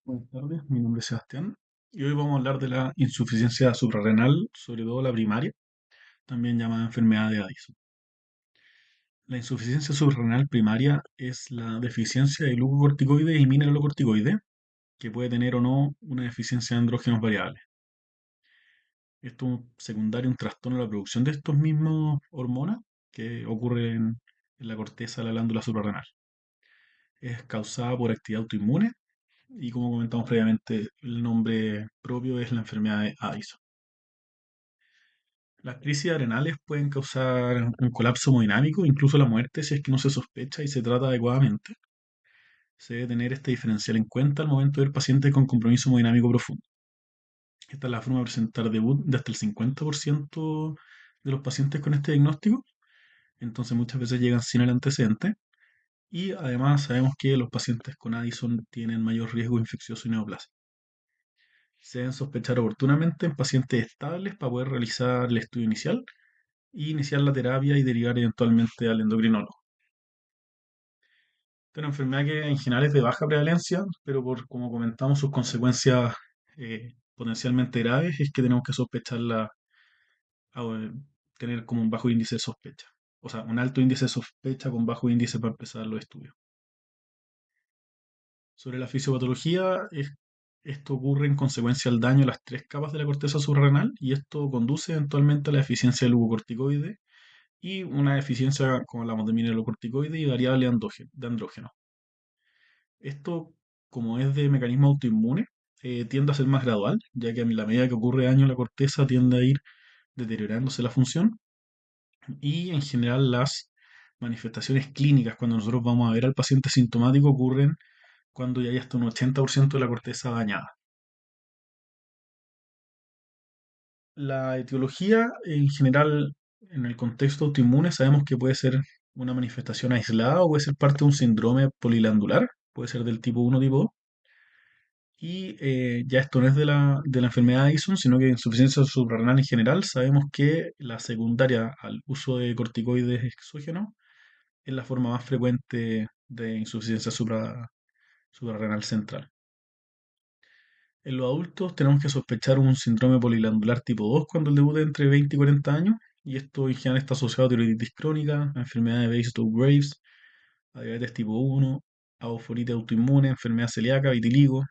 Buenas tardes, mi nombre es Sebastián y hoy vamos a hablar de la insuficiencia suprarrenal, sobre todo la primaria, también llamada enfermedad de Addison. La insuficiencia suprarrenal primaria es la deficiencia de glucocorticoides y mineralocorticoides que puede tener o no una deficiencia de andrógenos variables. Esto es secundario, un trastorno de la producción de estos mismos hormonas que ocurre en la corteza de la glándula suprarrenal. Es causada por actividad autoinmune y, como comentamos previamente, el nombre propio es la enfermedad de Addison. Las crisis adrenales pueden causar un colapso hemodinámico, incluso la muerte, si es que no se sospecha y se trata adecuadamente. Se debe tener este diferencial en cuenta al momento de ver pacientes con compromiso hemodinámico profundo. Esta es la forma de presentar debut de hasta el 50% de los pacientes con este diagnóstico, entonces muchas veces llegan sin el antecedente. Y además sabemos que los pacientes con Addison tienen mayor riesgo infeccioso y neoplasia. Se deben sospechar oportunamente en pacientes estables para poder realizar el estudio inicial y iniciar la terapia y derivar eventualmente al endocrinólogo. Esta es una enfermedad que en general es de baja prevalencia, pero por como comentamos sus consecuencias potencialmente graves es que tenemos que sospecharla, o tener como un bajo índice de sospecha. O sea, un alto índice de sospecha con bajo índice para empezar los estudios. Sobre la fisiopatología, esto ocurre en consecuencia del daño a las tres capas de la corteza suprarrenal y esto conduce eventualmente a la deficiencia de glucocorticoide y una deficiencia, como hablamos, de mineralocorticoide y variable de andrógeno. Esto, como es de mecanismo autoinmune, tiende a ser más gradual, ya que a la medida que ocurre daño en la corteza tiende a ir deteriorándose la función y en general las manifestaciones clínicas cuando nosotros vamos a ver al paciente sintomático ocurren cuando ya hay hasta un 80% de la corteza dañada. La etiología en general en el contexto autoinmune sabemos que puede ser una manifestación aislada o puede ser parte de un síndrome poliglandular, puede ser del tipo 1 tipo 2. Y ya esto no es de la enfermedad de Addison, sino que insuficiencia suprarrenal en general, sabemos que la secundaria al uso de corticoides exógenos es la forma más frecuente de insuficiencia suprarrenal central. En los adultos tenemos que sospechar un síndrome poliglandular tipo 2 cuando el debut es entre 20 y 40 años, y esto en general está asociado a tiroiditis crónica, a enfermedad de Base-Graves, a diabetes tipo 1, a oforitis autoinmune, enfermedad celíaca, vitiligo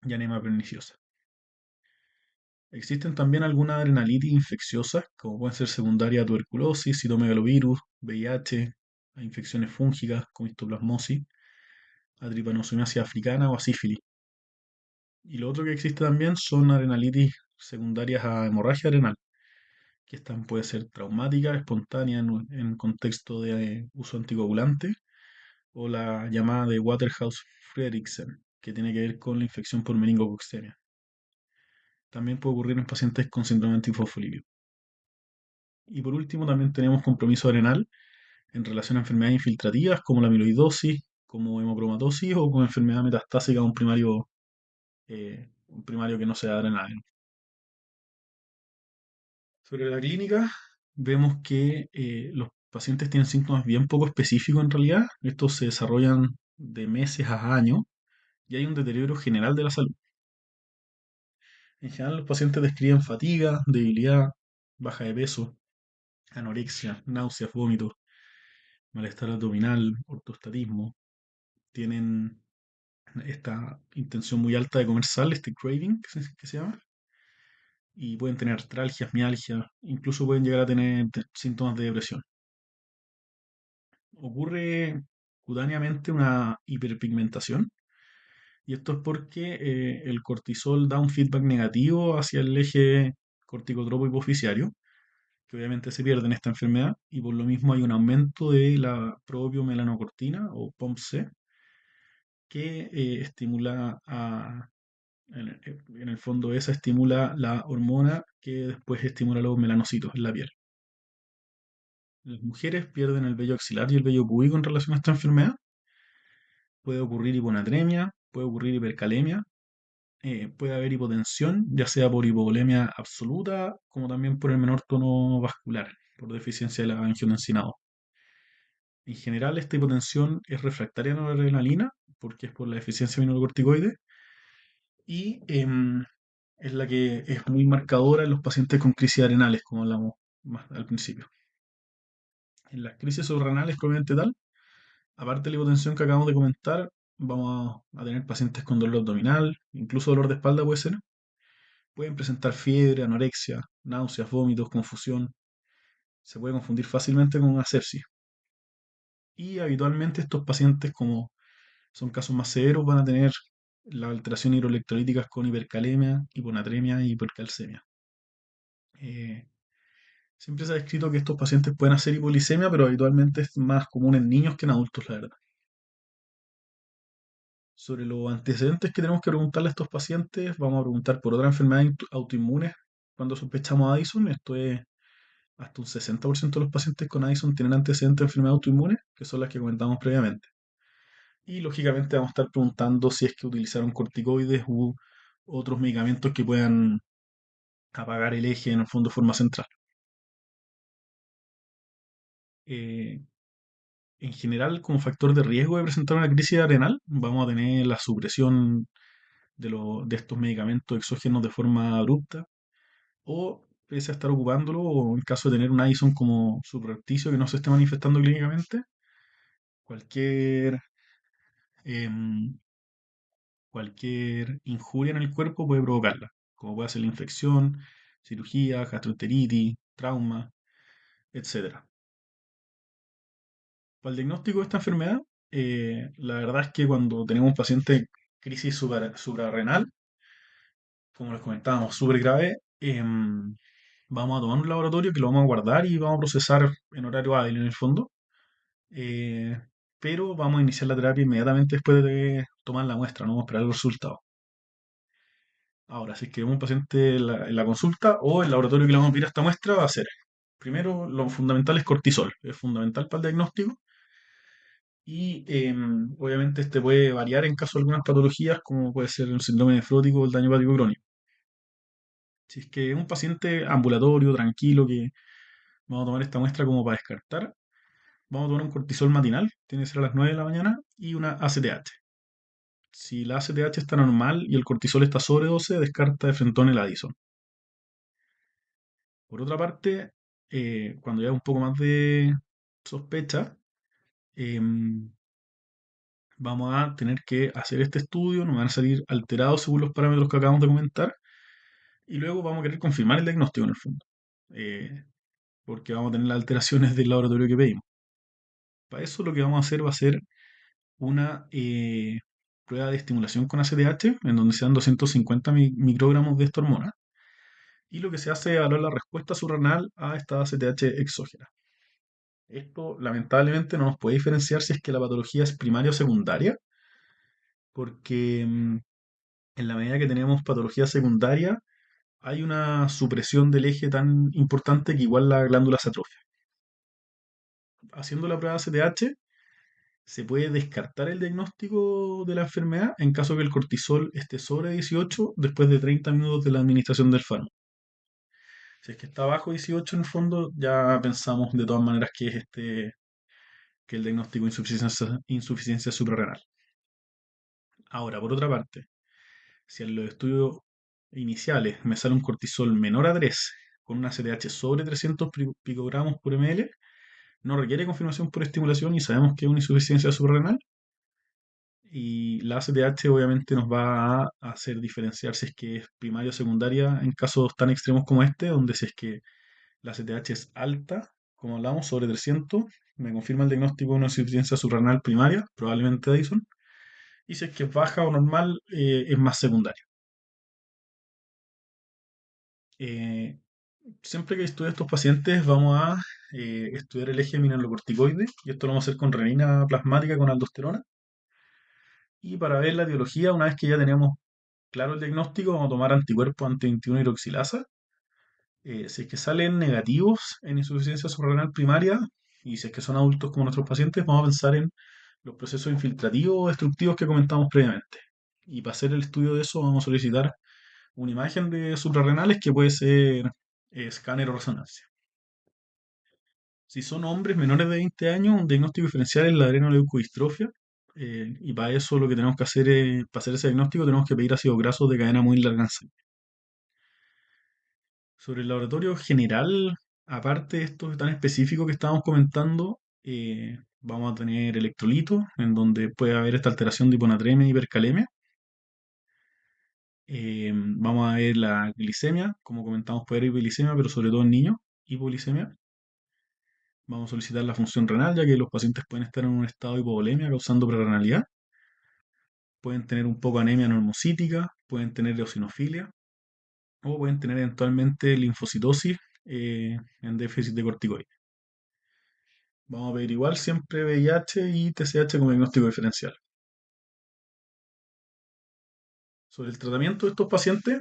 y anemia perniciosa. Existen también algunas adrenalitis infecciosas, como pueden ser secundaria a tuberculosis, citomegalovirus, VIH, a infecciones fúngicas como histoplasmosis, a trypanosomiasis africana o a sífilis. Y lo otro que existe también son adrenalitis secundarias a hemorragia adrenal, que esta puede ser traumática, espontánea en contexto de uso anticoagulante, o la llamada de Waterhouse-Friderichsen, que tiene que ver con la infección por meningococcemia. También puede ocurrir en pacientes con síndrome antifosfolípido. Y por último, también tenemos compromiso adrenal en relación a enfermedades infiltrativas como la amiloidosis, como hemocromatosis o con enfermedad metastásica, un primario que no sea adrenal. Sobre la clínica, vemos que los pacientes tienen síntomas bien poco específicos en realidad. Estos se desarrollan de meses a años y hay un deterioro general de la salud. En general, los pacientes describen fatiga, debilidad, baja de peso, anorexia, náuseas, vómitos, malestar abdominal, ortostatismo. Tienen esta intención muy alta de comer sal, este craving que se llama, y pueden tener artralgias, mialgia, incluso pueden llegar a tener síntomas de depresión. Ocurre cutáneamente una hiperpigmentación, y esto es porque el cortisol da un feedback negativo hacia el eje corticotropo hipoficiario, que obviamente se pierde en esta enfermedad, y por lo mismo hay un aumento de la propiomelanocortina o POMC, que estimula en el fondo esa estimula la hormona que después estimula los melanocitos en la piel. Las mujeres pierden el vello axilar y el vello púbico en relación a esta enfermedad. Puede ocurrir hiponatremia, puede ocurrir hipercalemia, puede haber hipotensión, ya sea por hipovolemia absoluta, como también por el menor tono vascular, por deficiencia de la angiotensinado. En general, esta hipotensión es refractaria a la noradrenalina, porque es por la deficiencia de mineralocorticoides, y es la que es muy marcadora en los pacientes con crisis arenales, como hablamos más al principio. En las crisis subrenales propiamente tal, aparte de la hipotensión que acabamos de comentar, vamos a tener pacientes con dolor abdominal, incluso dolor de espalda puede ser. Pueden presentar fiebre, anorexia, náuseas, vómitos, confusión. Se puede confundir fácilmente con una sepsis. Y habitualmente estos pacientes, como son casos más severos, van a tener las alteraciones hidroelectrolíticas con hipercalemia, hiponatremia y hipercalcemia. Eh, Siempre se ha descrito que estos pacientes pueden hacer hipoglicemia, pero habitualmente es más común en niños que en adultos, la verdad. Sobre los antecedentes que tenemos que preguntarle a estos pacientes, vamos a preguntar por otra enfermedad autoinmune cuando sospechamos Addison. Esto es hasta un 60% de los pacientes con Addison tienen antecedentes de enfermedad autoinmune, que son las que comentamos previamente. Y lógicamente vamos a estar preguntando si es que utilizaron corticoides u otros medicamentos que puedan apagar el eje en el fondo de forma central. Eh, en general, como factor de riesgo de presentar una crisis arenal, vamos a tener la supresión de estos medicamentos exógenos de forma abrupta, o pese a estar ocupándolo, o en caso de tener un Addison como subrepticio que no se esté manifestando clínicamente, cualquier, em, cualquier injuria en el cuerpo puede provocarla, como puede ser la infección, cirugía, gastroenteritis, trauma, etcétera. Para el diagnóstico de esta enfermedad, la verdad es que cuando tenemos un paciente crisis suprarrenal, como les comentábamos, súper grave, vamos a tomar un laboratorio que lo vamos a guardar y vamos a procesar en horario hábil en el fondo, eh, pero vamos a iniciar la terapia inmediatamente después de tomar la muestra, no vamos a esperar el resultado. Ahora, si es que vemos un paciente en la consulta o el laboratorio que le vamos a pedir a esta muestra va a ser, primero, lo fundamental es cortisol, es fundamental para el diagnóstico y obviamente este puede variar en caso de algunas patologías como puede ser el síndrome nefrótico o el daño hepático crónico. Si es que es un paciente ambulatorio, tranquilo, que vamos a tomar esta muestra como para descartar, vamos a tomar un cortisol matinal, tiene que ser a las 9 de la mañana, y una ACTH. Si la ACTH está normal y el cortisol está sobre 12, descarta de frentón el Addison. Por otra parte, cuando ya hay un poco más de sospecha, em, vamos a tener que hacer este estudio, nos van a salir alterados según los parámetros que acabamos de comentar, y luego vamos a querer confirmar el diagnóstico en el fondo, eh, porque vamos a tener las alteraciones del laboratorio que pedimos. Para eso lo que vamos a hacer va a ser una prueba de estimulación con ACTH, en donde se dan 250 microgramos de esta hormona, y lo que se hace es evaluar la respuesta suprarrenal a esta ACTH exógena. Esto lamentablemente no nos puede diferenciar si es que la patología es primaria o secundaria, porque en la medida que tenemos patología secundaria, hay una supresión del eje tan importante que igual la glándula se atrofia. Haciendo la prueba de ACTH, se puede descartar el diagnóstico de la enfermedad en caso que el cortisol esté sobre 18 después de 30 minutos de la administración del fármaco. Si es que está bajo 18 en el fondo, ya pensamos de todas maneras que es que el diagnóstico de insuficiencia suprarrenal. Ahora, por otra parte, si en los estudios iniciales me sale un cortisol menor a 3 con una CTH sobre 300 picogramos por ml, no requiere confirmación por estimulación y sabemos que es una insuficiencia suprarrenal. Y la ACTH obviamente nos va a hacer diferenciar si es que es primaria o secundaria en casos tan extremos como este, donde si es que la ACTH es alta, como hablamos, sobre 300, me confirma el diagnóstico de una insuficiencia suprarrenal primaria, probablemente Addison, y si es que es baja o normal, es más secundaria. Eh, Siempre que estudie estos pacientes vamos a estudiar el eje mineralocorticoide, y esto lo vamos a hacer con renina plasmática con aldosterona. Y para ver la etiología, una vez que ya tenemos claro el diagnóstico, vamos a tomar anticuerpos anti-21 hidroxilasa. Si es que salen negativos en insuficiencia suprarrenal primaria, y si es que son adultos como nuestros pacientes, vamos a pensar en los procesos infiltrativos o destructivos que comentamos previamente. Y para hacer el estudio de eso, vamos a solicitar una imagen de suprarrenales que puede ser escáner o resonancia. Si son hombres menores de 20 años, un diagnóstico diferencial es la adrenoleucodistrofia. Y para eso lo que tenemos que hacer es, para hacer ese diagnóstico, tenemos que pedir ácidos grasos de cadena muy larga en sangre. Sobre el laboratorio general, aparte de estos tan específicos que estábamos comentando, vamos a tener electrolitos, en donde puede haber esta alteración de hiponatremia y hipercalemia. Vamos a ver la glicemia, como comentamos, puede haber hipoglicemia, pero sobre todo en niños, hipoglicemia. Vamos a solicitar la función renal, ya que los pacientes pueden estar en un estado de hipovolemia causando prerrenalidad. Pueden tener un poco de anemia normocítica, pueden tener eosinofilia o pueden tener eventualmente linfocitosis en déficit de corticoides. Vamos a ver igual siempre VIH y TSH como diagnóstico diferencial. Sobre el tratamiento de estos pacientes,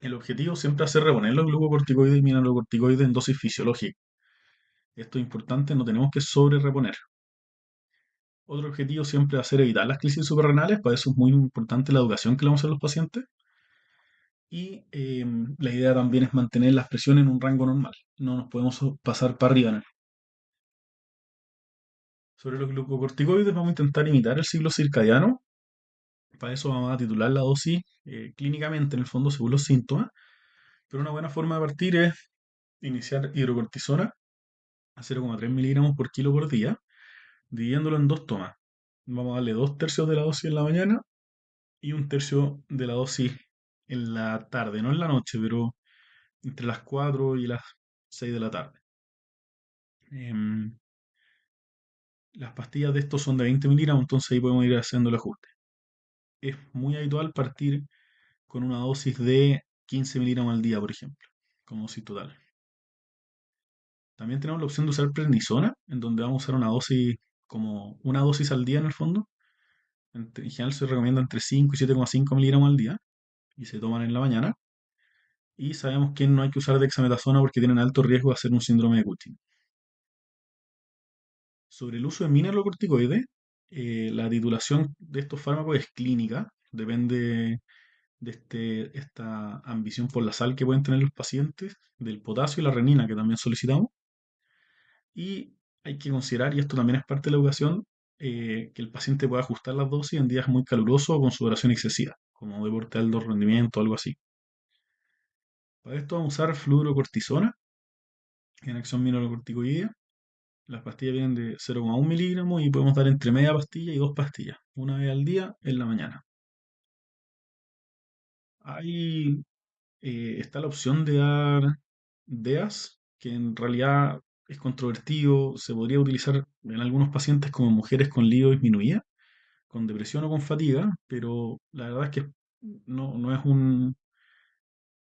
el objetivo siempre va a ser reponer los glucocorticoides y mineralocorticoides en dosis fisiológica. Esto es importante, no tenemos que sobre reponer. Otro objetivo siempre va a ser evitar las crisis suprarrenales, para eso es muy importante la educación que le vamos a hacer a los pacientes. Y la idea también es mantener las presiones en un rango normal, no nos podemos pasar para arriba, ¿no? Sobre los glucocorticoides vamos a intentar imitar el ciclo circadiano. Para eso vamos a titular la dosis clínicamente, en el fondo, según los síntomas. Pero una buena forma de partir es iniciar hidrocortisona a 0,3 miligramos por kilo por día, dividiéndolo en dos tomas. Vamos a darle dos tercios de la dosis en la mañana y un tercio de la dosis en la tarde, no en la noche, pero entre las 4 y las 6 de la tarde. Em, las pastillas de estos son de 20 miligramos, entonces ahí podemos ir haciendo el ajuste. Es muy habitual partir con una dosis de 15 miligramos al día, por ejemplo, como dosis total. También tenemos la opción de usar prednisona, en donde vamos a usar una dosis, como una dosis al día en el fondo. En general se recomienda entre 5 y 7,5 miligramos al día y se toman en la mañana. Y sabemos que no hay que usar dexametasona porque tienen alto riesgo de hacer un síndrome de Cushing. Sobre el uso de mineralocorticoides, la titulación de estos fármacos es clínica, depende de esta ambición por la sal que pueden tener los pacientes, del potasio y la renina que también solicitamos. Y hay que considerar, y esto también es parte de la educación, que el paciente pueda ajustar las dosis en días muy calurosos o con sudoración excesiva, como deporte de alto rendimiento o algo así. Para esto vamos a usar fluorocortisona en acción mineralocorticoidea. Las pastillas vienen de 0,1 miligramos y podemos dar entre media pastilla y dos pastillas, una vez al día en la mañana. Ahí está la opción de dar DEAS, que en realidad es controvertido, se podría utilizar en algunos pacientes como mujeres con libido disminuida, con depresión o con fatiga, pero la verdad es que no es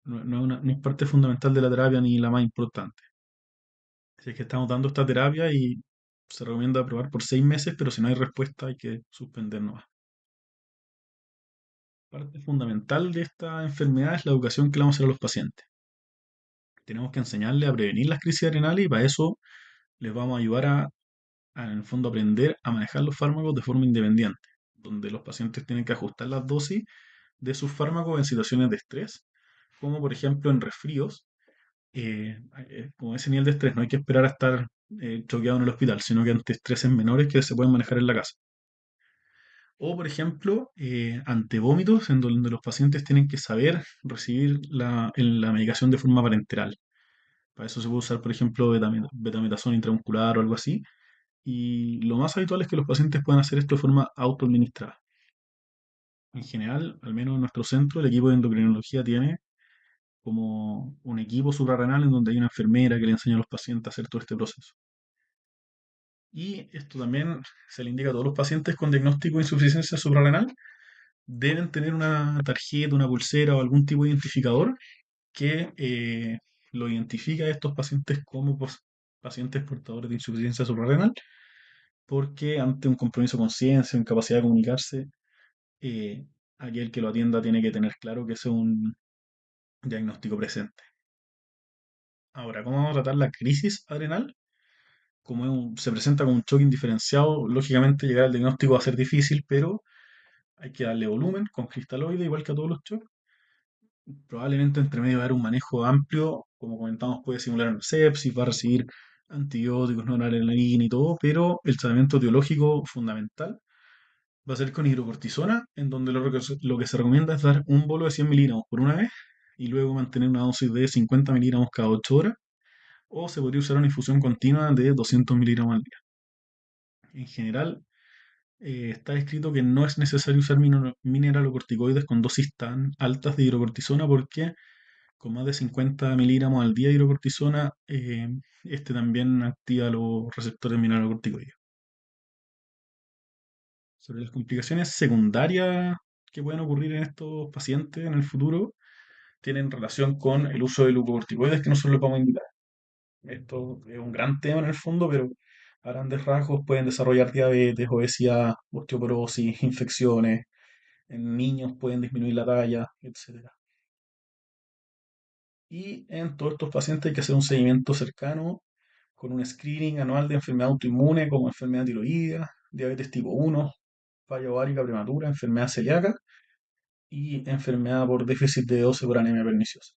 no es parte fundamental de la terapia ni la más importante. Si es que estamos dando esta terapia y se recomienda probar por 6 meses, pero si no hay respuesta hay que suspender nomás. Parte fundamental de esta enfermedad es la educación que le vamos a hacer a los pacientes. Tenemos que enseñarles a prevenir las crisis adrenales y para eso les vamos a ayudar en el fondo, aprender a manejar los fármacos de forma independiente, donde los pacientes tienen que ajustar las dosis de sus fármacos en situaciones de estrés, como por ejemplo en resfríos. Con ese nivel de estrés no hay que esperar a estar choqueado en el hospital, sino que ante estreses menores que se pueden manejar en la casa. O, por ejemplo, ante vómitos, en donde los pacientes tienen que saber recibir la medicación de forma parenteral. Para eso se puede usar, por ejemplo, betametasona intramuscular o algo así. Y lo más habitual es que los pacientes puedan hacer esto de forma autoadministrada. En general, al menos en nuestro centro, el equipo de endocrinología tiene como un equipo suprarrenal en donde hay una enfermera que le enseña a los pacientes a hacer todo este proceso. Y esto también se le indica a todos los pacientes con diagnóstico de insuficiencia suprarrenal, deben tener una tarjeta, una pulsera o algún tipo de identificador que lo identifique a estos pacientes como pacientes portadores de insuficiencia suprarrenal, porque ante un compromiso con ciencia, incapacidad de comunicarse, eh, aquel que lo atienda tiene que tener claro que ese es un diagnóstico presente. Ahora, ¿cómo vamos a tratar la crisis adrenal? Como se presenta como un choque indiferenciado, lógicamente llegar al diagnóstico va a ser difícil, pero hay que darle volumen con cristaloide, igual que a todos los choques. Probablemente entre medio va a haber un manejo amplio, como comentamos, puede simular una sepsis, va a recibir antibióticos, noradrenalina y todo, pero el tratamiento etiológico fundamental Va a ser con hidrocortisona, en donde lo que se recomienda es dar un bolo de 100 miligramos por una vez y luego mantener una dosis de 50 miligramos cada 8 horas, o se podría usar una infusión continua de 200 miligramos al día. En general, está escrito que no es necesario usar mineralocorticoides con dosis tan altas de hidrocortisona porque con más de 50 miligramos al día de hidrocortisona, este también activa los receptores mineralocorticoides. Sobre las complicaciones secundarias que pueden ocurrir en estos pacientes en el futuro, tienen relación con el uso de glucocorticoides que nosotros les vamos a indicar. Esto es un gran tema en el fondo, pero a grandes rasgos pueden desarrollar diabetes, obesidad, osteoporosis, infecciones. En niños pueden disminuir la talla, etcétera. Y en todos estos pacientes hay que hacer un seguimiento cercano con un screening anual de enfermedad autoinmune como enfermedad tiroidea, diabetes tipo 1, falla ovárica prematura, enfermedad celíaca y enfermedad por déficit de B12 por anemia perniciosa.